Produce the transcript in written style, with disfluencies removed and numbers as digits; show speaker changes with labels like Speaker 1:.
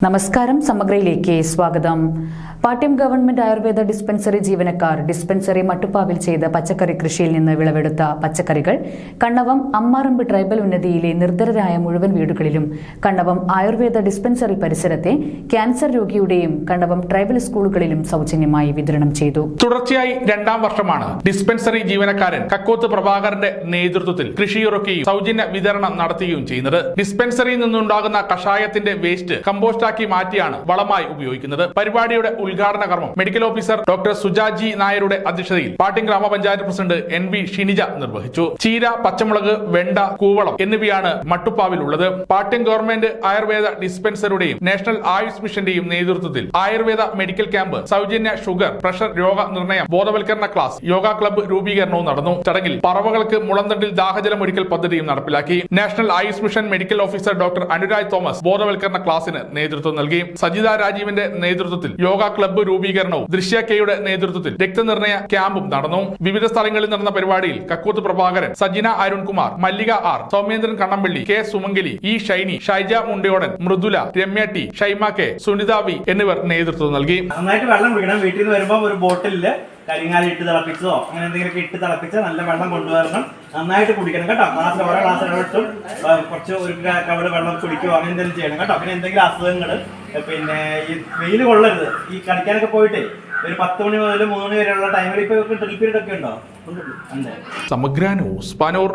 Speaker 1: നമസ്കാരം സമഗ്രയിലേക്ക് സ്വാഗതം. Pattiam government Ayurveda dispensary ജീവനക്കാർ ഡിസ്പെൻസറി മട്ടുപ്പാവിൽ ചെയ്ത പച്ചക്കറി കൃഷിയിൽ നിന്ന് വിളവെടുത്ത പച്ചക്കറികൾ കണ്ണവം അമ്മാറമ്പ് ട്രൈബൽ ഉന്നതിയിലെ നിർധരരായ മുഴുവൻ വീടുകളിലും കണ്ണവം ആയുർവേദ ഡിസ്പെൻസറി പരിസരത്തെ ക്യാൻസർ രോഗിയുടെയും കണ്ണവം ട്രൈബൽ സ്കൂളുകളിലും സൗജന്യമായി വിതരണം ചെയ്തു.
Speaker 2: തുടർച്ചയായി രണ്ടാം വർഷമാണ് ഡിസ്പെൻസറി ജീവനക്കാരൻ കക്കോത്ത് പ്രഭാകരന്റെ നേതൃത്വത്തിൽ കൃഷിയിറക്കുകയും സൗജന്യ വിതരണം നടത്തുകയും ചെയ്യുന്നത്. ഡിസ്പെൻസറിയിൽ നിന്നുണ്ടാകുന്ന കഷായത്തിന്റെ വേസ്റ്റ് കമ്പോസ്റ്റ് മാറ്റിയാണ് വളമായി ഉപയോഗിക്കുന്നത്. പരിപാടിയുടെ ഉദ്ഘാടന കർമ്മം മെഡിക്കൽ ഓഫീസർ ഡോക്ടർ സുജാജി നായരുടെ അധ്യക്ഷതയിൽ പാട്യം ഗ്രാമപഞ്ചായത്ത് പ്രസിഡന്റ് NV ഷിനിജ നിർവഹിച്ചു. ചീര, പച്ചമുളക്, വെണ്ട, കൂവളം എന്നിവയാണ് മട്ടുപ്പാവിലുള്ളത്. പാട്യം ഗവൺമെന്റ് ആയുർവേദ ഡിസ്പെൻസറിയുടെയും നാഷണൽ ആയുഷ് മിഷന്റെയും നേതൃത്വത്തിൽ ആയുർവേദ മെഡിക്കൽ ക്യാമ്പ്, സൗജന്യ ഷുഗർ പ്രഷർ രോഗ നിർണയം ബോധവൽക്കരണ ക്ലാസ്, യോഗ ക്ലബ്ബ് രൂപീകരണവും നടന്നു. ചടങ്ങിൽ പറവകൾക്ക് മുളന്തണ്ടിൽ ദാഹജലം ഒരിക്കൽ പദ്ധതിയും നടപ്പിലാക്കി. National Ayush mission medical officer doctor Anuraj Thomas ബോധവൽക്കരണ ക്ലാസിന് നേതൃത്വം നൽകി. സജിത രാജീവിന്റെ നേതൃത്വത്തിൽ യോഗ ക്ലബ്ബ് രൂപീകരണവും ദൃശ്യ കെയുടെ നേതൃത്വത്തിൽ രക്തനിർണയ ക്യാമ്പും നടന്നു. വിവിധ സ്ഥലങ്ങളിൽ നടന്ന പരിപാടിയിൽ കക്കോത്ത് പ്രഭാകരൻ, സജിന അരുൺകുമാർ, മല്ലിക R, സൗമേന്ദ്രൻ Kannampally, K Sumangali, E Shiny, Shaija മുണ്ടയോടൻ, Mridula, Ramya T, Shaima K, Sunitha V എന്നിവർ നേതൃത്വം നൽകി.
Speaker 3: നന്നായിട്ട് വെള്ളം കുടിക്കണം. വീട്ടിൽ നിന്ന് വരുമ്പോൾ ഒരു ബോട്ടിലില് കരിങ്ങാലി ഇട്ട് തിളപ്പിച്ചോ അങ്ങനെ എന്തെങ്കിലുമൊക്കെ ഇട്ട് തിളപ്പിച്ച് നല്ല വെള്ളം കൊണ്ടുവരണം. നന്നായിട്ട് കുടിക്കണം കേട്ടോ. ക്ലാസ്സിൽ ഓരോ ക്ലാസ് ഇടപെട്ടും കുറച്ച് ഒരു കവട് വെള്ളം കുടിക്കുകയോ അങ്ങനെ എന്തെങ്കിലും ചെയ്യണം കേട്ടോ. പിന്നെ എന്തെങ്കിലും അസുഖങ്ങൾ, പിന്നെ ഈ വെയിൽ കൊള്ളരുത്. ഈ കളിക്കാനൊക്കെ പോയിട്ട് ഒരു 10 മണി മുതൽ 3 മണി വരെയുള്ള ടൈമിൽ ഇപ്പൊ ഡ്രിൽ പീരീഡ് ഒക്കെ ഉണ്ടോ?
Speaker 2: സമഗ്ര ന്യൂസ് പാനൂർ.